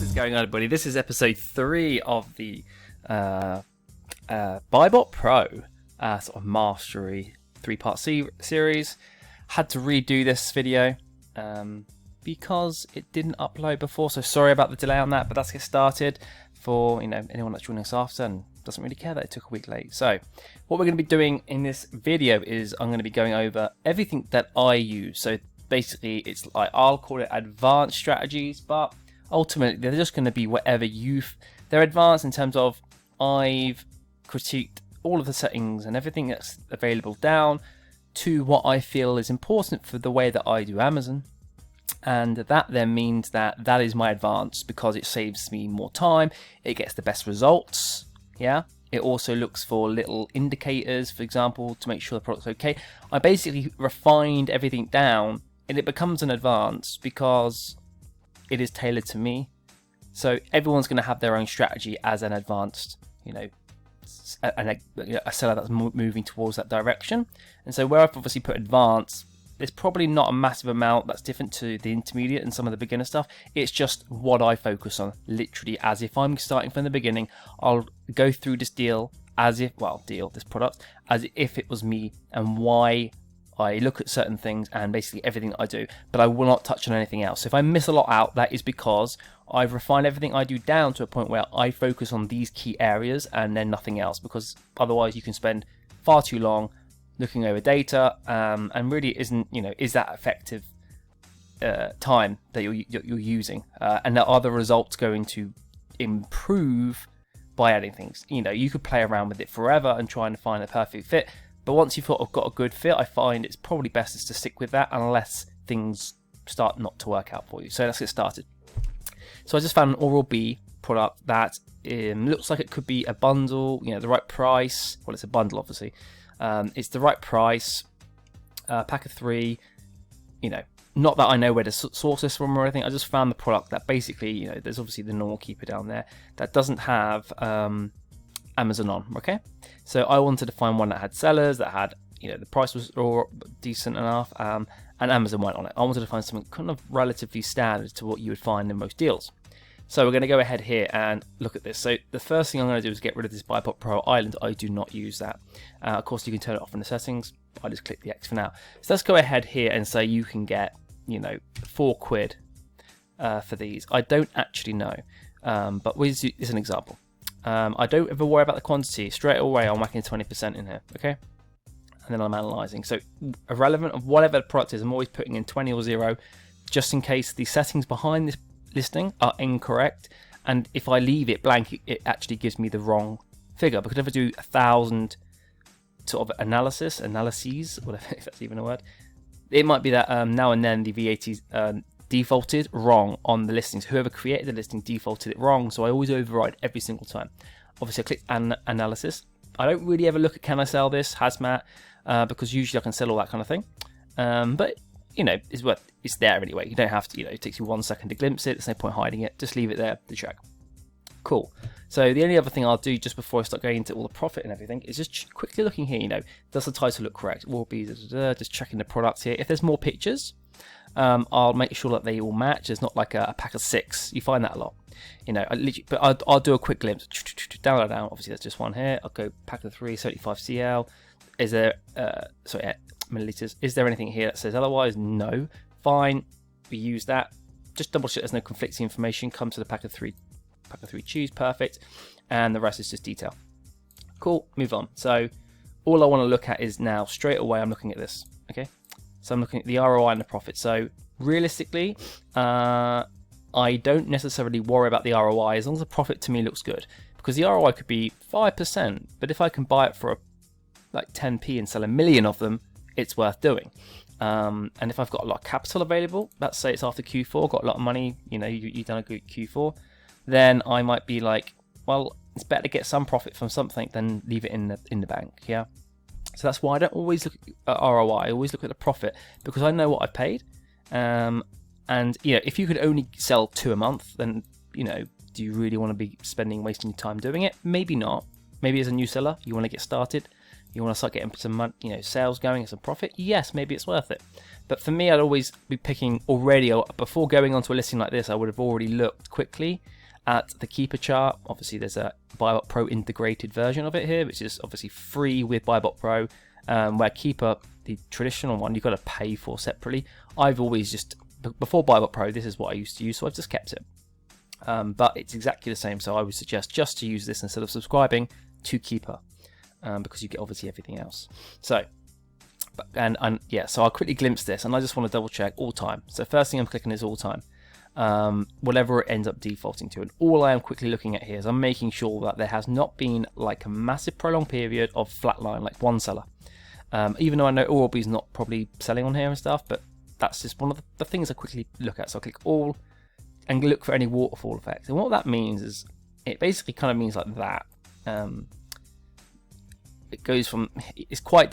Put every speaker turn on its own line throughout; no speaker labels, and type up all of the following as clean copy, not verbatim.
is going on, everybody? This is episode 3 of the BuyBotPro sort of mastery 3-part series. Had to redo this video because it didn't upload before, so sorry about the delay on that, but let's get started. For anyone that's joining us after and doesn't really care that it took a week late. So what we're going to be doing in this video is I'm going to be going over everything that I use. So basically it's like, I'll call it advanced strategies, but ultimately they're just going to be whatever they're advanced in terms of I've critiqued all of the settings and everything that's available down to what I feel is important for the way that I do Amazon. And that then means that that is my advance because it saves me more time, it gets the best results, yeah. It also looks for little indicators, for example, to make sure the product's okay. I basically refined everything down and it becomes an advance because it is tailored to me. So everyone's going to have their own strategy as an advanced, a seller that's moving towards that direction. And so where I've obviously put advanced, there's probably not a massive amount that's different to the intermediate and some of the beginner stuff. It's just what I focus on, literally as if I'm starting from the beginning. I'll go through this this product as if it was me and why I look at certain things and basically everything that I do, but I will not touch on anything else. So if I miss a lot out, that is because I've refined everything I do down to a point where I focus on these key areas and then nothing else, because otherwise you can spend far too long looking over data and really isn't, is that effective time that you're using, and are the results going to improve by adding things? You could play around with it forever and trying to find a perfect fit, but once you've got a good fit, I find it's probably best is to stick with that unless things start not to work out for you. So let's get started. So I just found an Oral-B product that looks like it could be a bundle, the right price. Well, it's a bundle, obviously. It's the right price, pack of 3, not that I know where to source this from or anything. I just found the product that basically, there's obviously the normal keeper down there that doesn't have Amazon on, okay? So I wanted to find one that had sellers, that had, the price was decent enough, and Amazon went on it. I wanted to find something kind of relatively standard to what you would find in most deals. So we're going to go ahead here and look at this. So the first thing I'm going to do is get rid of this BuyBotPro Island. I do not use that. Of course, you can turn it off in the settings. I just click the X for now. So let's go ahead here and say you can get, £4 for these. I don't actually know, but it's an example. I don't ever worry about the quantity. Straight away, I'm whacking 20% in here, okay? And then I'm analyzing. So irrelevant of whatever the product is, I'm always putting in 20 or 0, just in case the settings behind this listing are incorrect, and if I leave it blank, it actually gives me the wrong figure, because if I do 1,000 sort of analyses, whatever, if that's even a word, it might be that now and then the VAT's defaulted wrong on the listings. Whoever created the listing defaulted it wrong, so I always override every single time. Obviously I click analysis. I don't really ever look at can I sell this, hazmat, because usually I can sell all that kind of thing, but it's there anyway. You don't have to, it takes you 1 second to glimpse it. There's no point hiding it. Just leave it there to check. Cool. So the only other thing I'll do just before I start going into all the profit and everything is just quickly looking here, does the title look correct? Will be just checking the product here. If there's more pictures, I'll make sure that they all match. There's not like a pack of 6. You find that a lot. I'll do a quick glimpse. Download down. Obviously, that's just one here. I'll go pack of 3, 75 CL. Is there, milliliters. Is there anything here that says otherwise? No. Fine. We use that. Just double check there's no conflicting information. Come to the pack of 3 choose. Perfect. And the rest is just detail. Cool. Move on. So all I want to look at is now straight away I'm looking at this. Okay. So I'm looking at the ROI and the profit. So realistically, I don't necessarily worry about the ROI as long as the profit to me looks good, because the ROI could be 5%, but if I can buy it for like 10p and sell 1 million of them, it's worth doing. And if I've got a lot of capital available, let's say it's after Q4, got a lot of money, you've done a good Q4, then I might be like, well, it's better to get some profit from something than leave it in the bank, yeah? So that's why I don't always look at ROI, I always look at the profit, because I know what I paid. And if you could only sell 2 a month, then, do you really want to be wasting your time doing it? Maybe not. Maybe as a new seller, you want to get started. you want to start getting some sales going and some profit, yes, maybe it's worth it. But for me, I'd always be picking already, before going onto a listing like this, I would have already looked quickly at the keeper chart. Obviously there's a BuyBotPro integrated version of it here, which is obviously free with BuyBotPro, where keeper, the traditional one, you've got to pay for separately. I've always just, before BuyBotPro, this is what I used to use, so I've just kept it. But it's exactly the same, so I would suggest just to use this instead of subscribing to keeper, because you get obviously everything else. So so I'll quickly glimpse this, and I just want to double check all time. So first thing I'm clicking is all time, whatever it ends up defaulting to. And all I am quickly looking at here is I'm making sure that there has not been like a massive prolonged period of flatline, like one seller. Even though I know Oralby's not probably selling on here and stuff, but that's just one of the things I quickly look at. So I click all and look for any waterfall effect. And what that means is it basically kind of means like that. It goes from, it's quite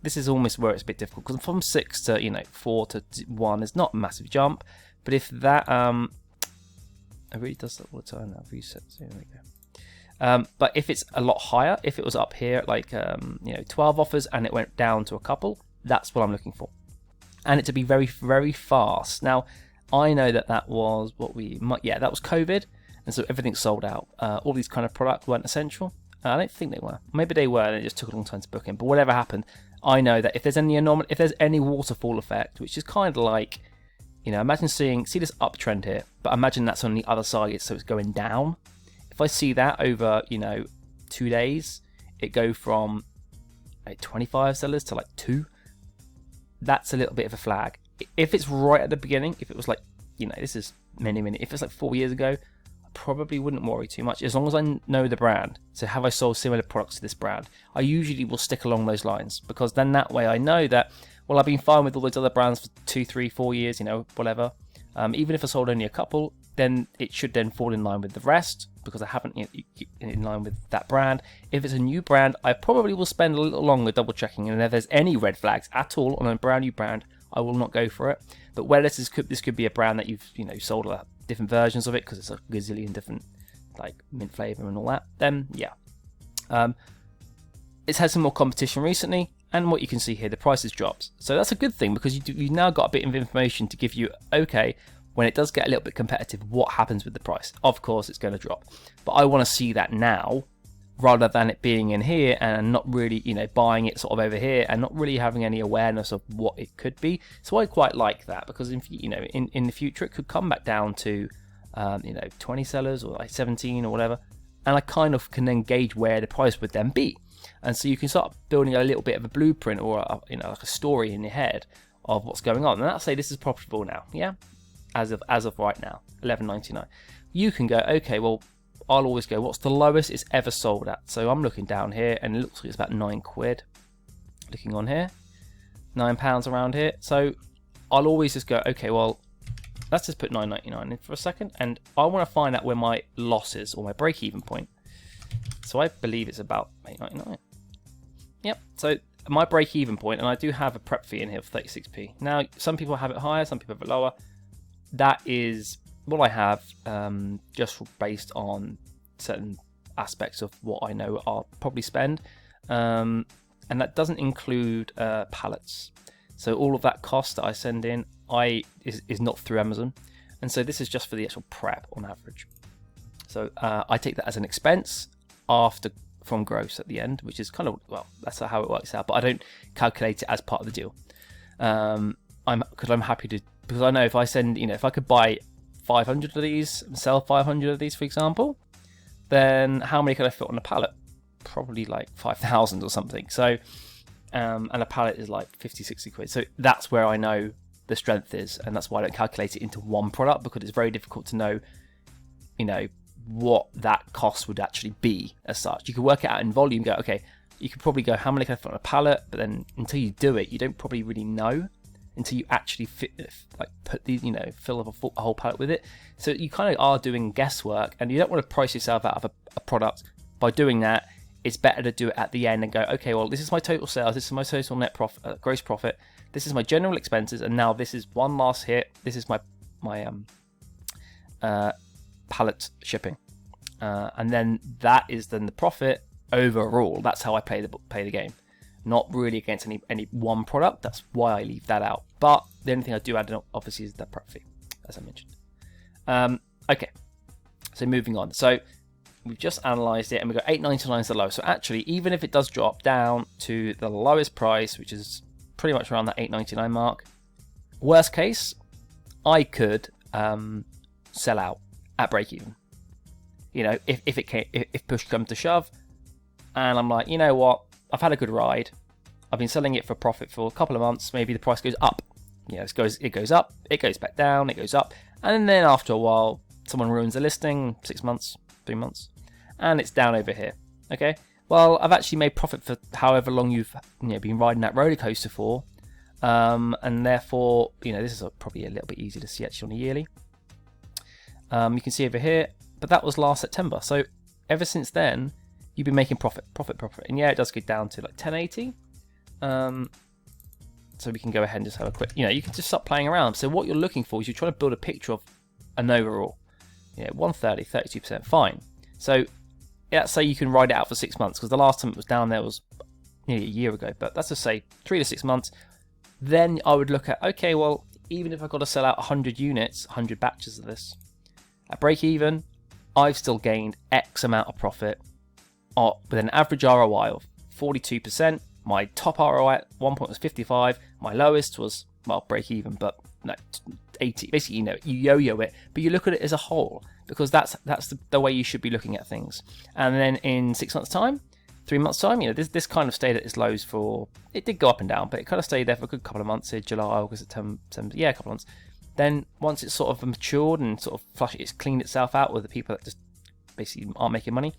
this is almost where it's a bit difficult, because from 6 to 4 to 1 is not a massive jump, but if that it really does that all the time now. Reset, there we go. But if it's a lot higher, if it was up here at like 12 offers and it went down to a couple, that's what I'm looking for, and it to be very, very fast. Now I know that was what that was COVID, and so everything sold out. All these kind of products weren't essential. I don't think they were. Maybe they were, and it just took a long time to book in. But whatever happened, I know that if there's any waterfall effect, which is kind of like, imagine see this uptrend here, but imagine that's on the other side, so it's going down. If I see that over 2 days, it go from 25 sellers to like 2. That's a little bit of a flag. If it's right at the beginning, if it was like this is many, if it's like 4 years ago, probably wouldn't worry too much, as long as I know the brand. So have I sold similar products to this brand? I usually will stick along those lines, because then that way I know that, well, I've been fine with all those other brands for 2, 3, 4 years, whatever. Even if I sold only a couple, then it should then fall in line with the rest, because I haven't in line with that brand. If it's a new brand, I probably will spend a little longer double checking, and if there's any red flags at all on a brand new brand, I will not go for it. But where this could be a brand that you've sold different versions of it, because it's a gazillion different like mint flavor and all that, then yeah, it's had some more competition recently, and what you can see here, the price has dropped. So that's a good thing, because you've now got a bit of information to give you, okay, when it does get a little bit competitive, what happens with the price? Of course it's going to drop, but I want to see that now, rather than it being in here and not really buying it sort of over here and not really having any awareness of what it could be. So I quite like that, because in the future it could come back down to 20 sellers or like 17 or whatever, and I kind of can then gauge where the price would then be. And so you can start building a little bit of a blueprint, or like a story in your head of what's going on. And let's say this is profitable now, yeah, as of right now, $11.99. You can go, okay, well, I'll always go, what's the lowest it's ever sold at? So I'm looking down here, and it looks like it's about £9. Looking on here, £9 around here. So I'll always just go, okay, well, let's just put $9.99 in for a second, and I want to find out where my loss is, or my break-even point. So I believe it's about $8.99. Yep. So my break-even point, and I do have a prep fee in here of 36p. Now, some people have it higher, some people have it lower. That is what I have, just based on certain aspects of what I know I'll probably spend, and that doesn't include pallets. So all of that cost that I send in is not through Amazon, and so this is just for the actual prep on average. So I take that as an expense from gross at the end, which is kind of, well, that's how it works out, but I don't calculate it as part of the deal. I'm happy to, because I know if I send, if I could buy 500 of these and sell 500 of these, for example, then how many could I fit on a pallet? Probably like 5,000 or something. So and a pallet is like 50-60 quid. So that's where I know the strength is, and that's why I don't calculate it into one product, because it's very difficult to know what that cost would actually be as such. You could work it out in volume, go, okay, you could probably go, how many can I fit on a pallet? But then until you do it, you don't probably really know until you actually put these, fill up a whole pallet with it. So you kind of are doing guesswork, and you don't want to price yourself out of a product. By doing that, it's better to do it at the end and go, okay, well, this is my total sales, this is my total net profit, gross profit, this is my general expenses, and now this is one last hit. This is my pallet shipping, and then that is then the profit overall. That's how I play the game. not really against any one product. That's why I leave that out. But the only thing I do add in, obviously, is the prep fee, as I mentioned. Okay, so moving on. So we've just analysed it, and we've got $8.99 is the low. So actually, even if it does drop down to the lowest price, which is pretty much around that $8.99 mark, worst case, I could sell out at break even. You know, if push comes to shove, and I'm like, you know what, I've had a good ride. I've been selling it for profit for a couple of months. Maybe the price goes up. You know, it goes up, it goes back down, it goes up, and then after a while, someone ruins the listing. 6 months, 3 months, and it's down over here. Okay, well, I've actually made profit for however long you've been riding that roller coaster for, and therefore, this is probably a little bit easier to see actually on a yearly. You can see over here, but that was last September. So ever since then, you've been making profit. And yeah, it does go down to like 1080. So we can go ahead and just have a quick, you can just start playing around. So what you're looking for is you're trying to build a picture of an overall. 130, 32%, fine. So let's say you can ride it out for 6 months, because the last time it was down there was nearly a year ago. But let's just say 3 to 6 months. Then I would look at, okay, well, even if I've got to sell out 100 units, 100 batches of this, at break even, I've still gained X amount of profit with an average ROI of 42%. My top ROI at one point was 55. My lowest was, well, break even, but no, 80. Basically, you yo-yo it, but you look at it as a whole, because that's the way you should be looking at things. And then in 6 months' time, 3 months' time, this kind of stayed at its lows for, it did go up and down, but it kind of stayed there for a good couple of months here, July, August, September, yeah, a couple of months. Then once it's sort of matured and sort of it's cleaned itself out with the people that just basically aren't making money,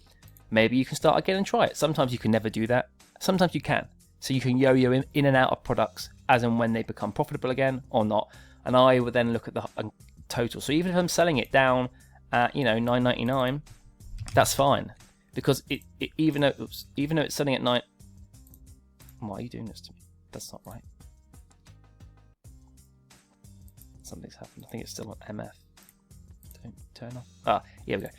maybe you can start again and try it. Sometimes you can never do that. Sometimes you can. So you can yo-yo in and out of products as and when they become profitable again or not. And I would then look at the total. So even if I'm selling it down at $9.99, that's fine, because even though it's selling at 9. Why are you doing this to me? That's not right. Something's happened. I think it's still on MF. Don't turn off. Here we go.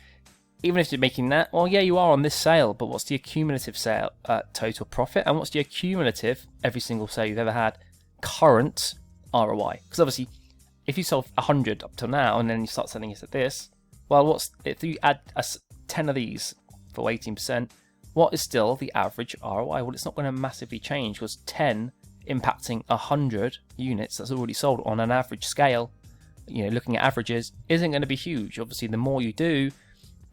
Even if you're making that, well, yeah, you are on this sale, but what's the accumulative sale total profit, and what's the accumulative every single sale you've ever had current ROI? Because obviously, if you sold 100 up till now, and then you start selling it at this, well, if you add 10 of these for 18%, what is still the average ROI? Well, it's not going to massively change, because 10 impacting 100 units that's already sold on an average scale, looking at averages, isn't going to be huge. Obviously, the more you do,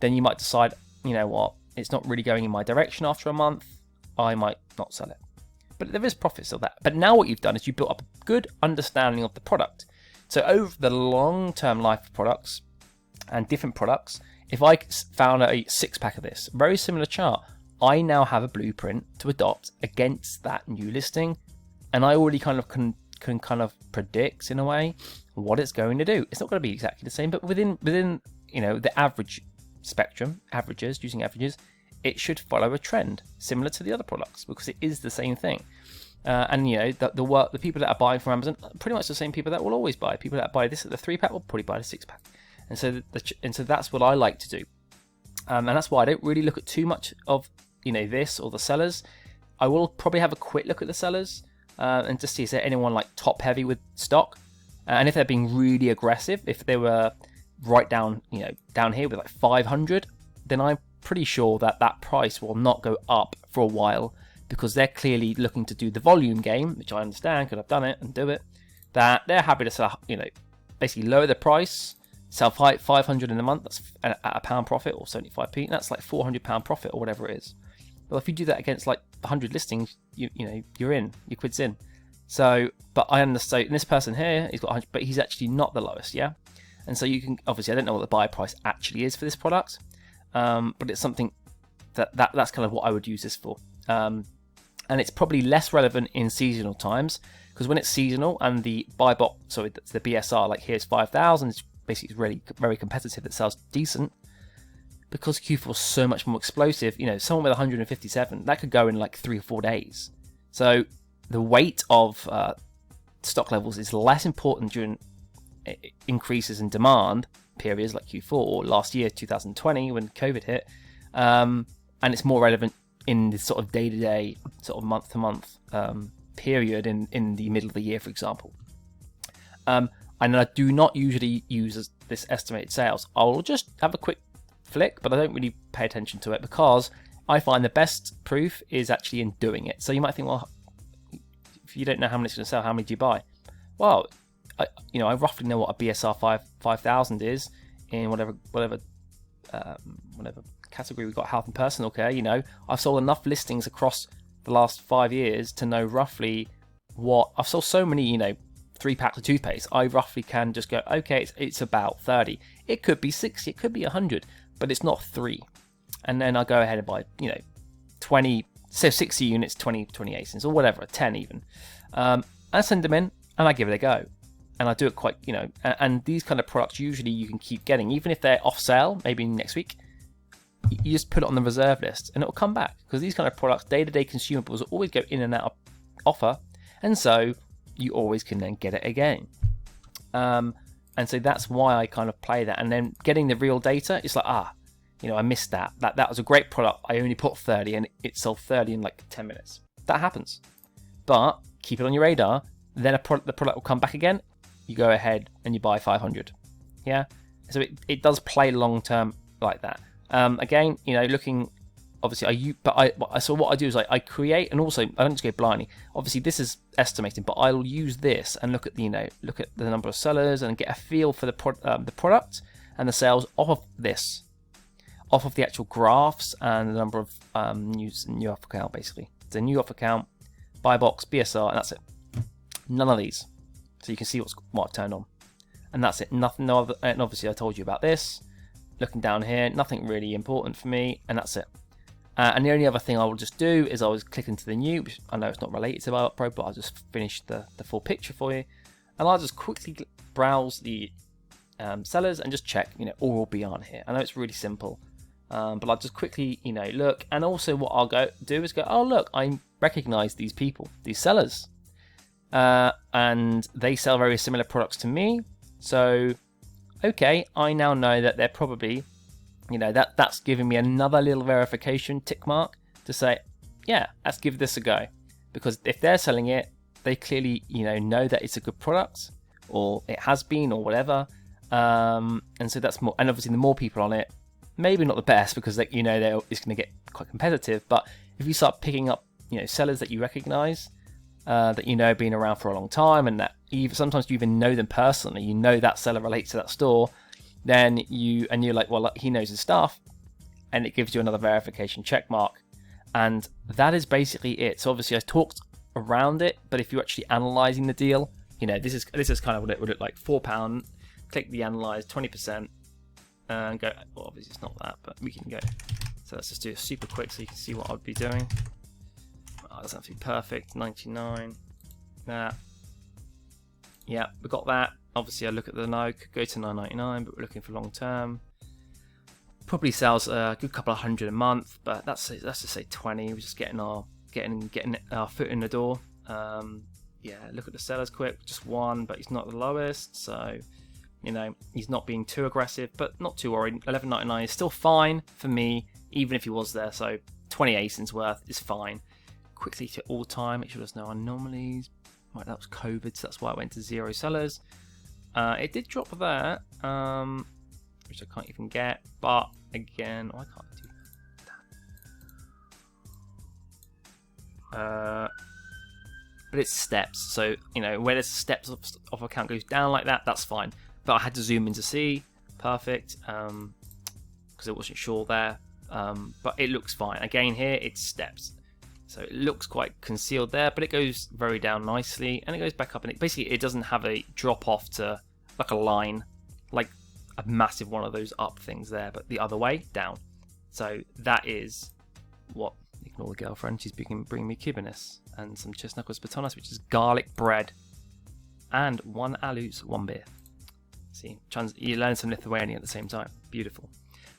then you might decide, what, it's not really going in my direction after a month, I might not sell it. But there is profit still there. But now what you've done is you built up a good understanding of the product. So over the long-term life of products and different products, if I found a 6-pack of this, very similar chart, I now have a blueprint to adopt against that new listing. And I already kind of can kind of predict, in a way, what it's going to do. It's not going to be exactly the same, but within the average spectrum, using averages, it should follow a trend similar to the other products, because it is the same thing. And the people that are buying from Amazon are pretty much the same people that will always buy. People that buy this at the 3-pack will probably buy the 6-pack, and so that's what I like to do. And that's why I don't really look at too much of this or the sellers. I will probably have a quick look at the sellers and just see, is there anyone like top heavy with stock, and if they're being really aggressive, if they were right down down here with like 500, then I'm pretty sure that price will not go up for a while, because they're clearly looking to do the volume game, which I understand because I've done it and do it. That they're happy to sell, basically lower the price, sell 500 in a month, that's at a pound profit, or 75p. That's like £400 profit or whatever it is. Well, if you do that against like 100 listings, you're in, your quid's in. So, but I understand this person here, he's got 100, but he's actually not the lowest, yeah. And so you can, obviously, I don't know what the buy price actually is for this product, but it's something that's kind of what I would use this for. And it's probably less relevant in seasonal times, because when it's seasonal and the that's the BSR, like here's 5,000, it's basically really very competitive, it sells decent, because Q4 is so much more explosive. Someone with 157, that could go in like 3 or 4 days. So the weight of stock levels is less important during increases in demand periods like Q4 or last year 2020 when COVID hit, and it's more relevant in this sort of day-to-day, sort of month-to-month period in the middle of the year, for example. And I do not usually use this estimated sales. I'll just have a quick flick, but I don't really pay attention to it because I find the best proof is actually in doing it. So you might think, well, if you don't know how many it's going to sell, how many do you buy? Well, I roughly know what a BSR 5000 is in whatever category we've got, health and personal care. I've sold enough listings across the last 5 years to know roughly what I've sold. So many, 3 packs of toothpaste, I roughly can just go, okay, it's about 30. It could be 60, it could be 100, but it's not 3. And then I go ahead and buy, 20, so 60 units, 20 ASINs or whatever, 10 even. I send them in and I give it a go. And I do it quite, and these kind of products usually you can keep getting, even if they're off sale, maybe next week, you just put it on the reserve list and it'll come back, because these kind of products, day-to-day consumables, always go in and out of offer, and so you always can then get it again. And so that's why I kind of play that. And then getting the real data, it's like, I missed that. That was a great product. I only put 30 and it sold 30 in like 10 minutes. That happens. But keep it on your radar. Then the product will come back again. You go ahead and you buy 500. Yeah. So it does play long term like that. Again, looking, obviously, so what I do is I create, and also I don't just go blindly. Obviously, this is estimating, but I'll use this and look at the number of sellers and get a feel for the product and the sales off of this, off of the actual graphs and the number of new off account, basically. It's a new off account, buy box, BSR, and that's it. None of these, so you can see what I've turned on, and that's it. Nothing, no other. And obviously, I told you about this. Looking down here, nothing really important for me, and that's it. And the only other thing I will just do is I will click into the new, which I know it's not related to BuyBotPro, but I'll just finish the full picture for you, and I'll just quickly browse the sellers and just check, all will be on here. I know it's really simple, but I'll just quickly, look. And also what I'll do is go, oh look, I recognize these people, these sellers, and they sell very similar products to me. So, okay, I now know that they're probably, that's giving me another little verification tick mark to say, yeah, let's give this a go. Because if they're selling it, they clearly, know that it's a good product, or it has been, or whatever. And so that's more. And obviously, the more people on it, maybe not the best, because it's going to get quite competitive. But if you start picking up, sellers that you recognize, that been around for a long time, and that sometimes you even know them personally, that seller relates to that store, then you're like, well, he knows his stuff, and it gives you another verification check mark. And that is basically it. So obviously I talked around it, but if you're actually analyzing the deal, this is kind of what it would look like. £4, click the analyze, 20%, and go, well, obviously it's not that, but we can go. So let's just do it super quick so you can see what I'd be doing. Oh, it doesn't have to be perfect. 99, that. Yeah, we got that. Obviously I look at the no, could go to 9.99, but we're looking for long term. Probably sells a good couple of hundred a month, but let's just say 20. We're just getting our foot in the door. Yeah, look at the sellers quick, just one, but he's not the lowest, so he's not being too aggressive, but not too worried. 11.99 is still fine for me, even if he was there. So 20 ASINs worth is fine. Quickly to all time, make sure there's no anomalies. Right, that was COVID, so that's why I went to 0 sellers. It did drop there, which I can't even get, but again, I can't do that. But it's steps, so where there's steps of account goes down like that, that's fine. But I had to zoom in to see, perfect, because I wasn't sure there. But it looks fine. Again, here it's steps, so it looks quite concealed there, but it goes very down nicely, and it goes back up, and it doesn't have a drop off to like a line, like a massive one of those up things there, but the other way down. So that is what. Ignore the girlfriend, she's bringing me Cubanus and some chestnuts batonas, which is garlic bread, and 1 alus, 1 beer. See, you learn some Lithuanian at the same time. Beautiful.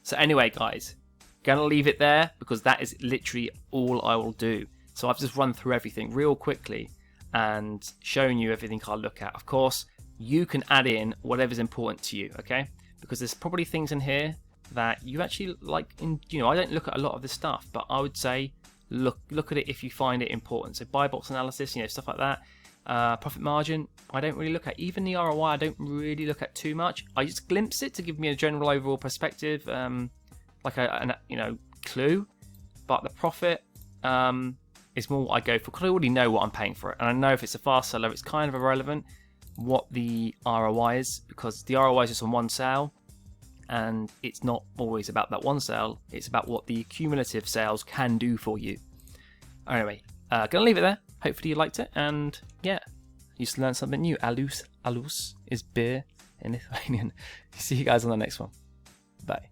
So anyway, guys, gonna leave it there because that is literally all I will do. So I've just run through everything real quickly and shown you everything I'll look at. Of course, you can add in whatever's important to you, okay? Because there's probably things in here that you actually like. I don't look at a lot of this stuff, but I would say look at it if you find it important. So buy box analysis, stuff like that. Profit margin, I don't really look at. Even the ROI, I don't really look at too much. I just glimpse it to give me a general overall perspective, like a clue. But the profit is more what I go for, because I already know what I'm paying for it, and I know if it's a fast seller, it's kind of irrelevant what the ROI is, because the ROI is just on one sale, and it's not always about that one sale. It's about what the cumulative sales can do for you. Anyway, gonna leave it there. Hopefully you liked it, and yeah, you just learned something new. Alus is beer in Lithuanian. See you guys on the next one. Bye.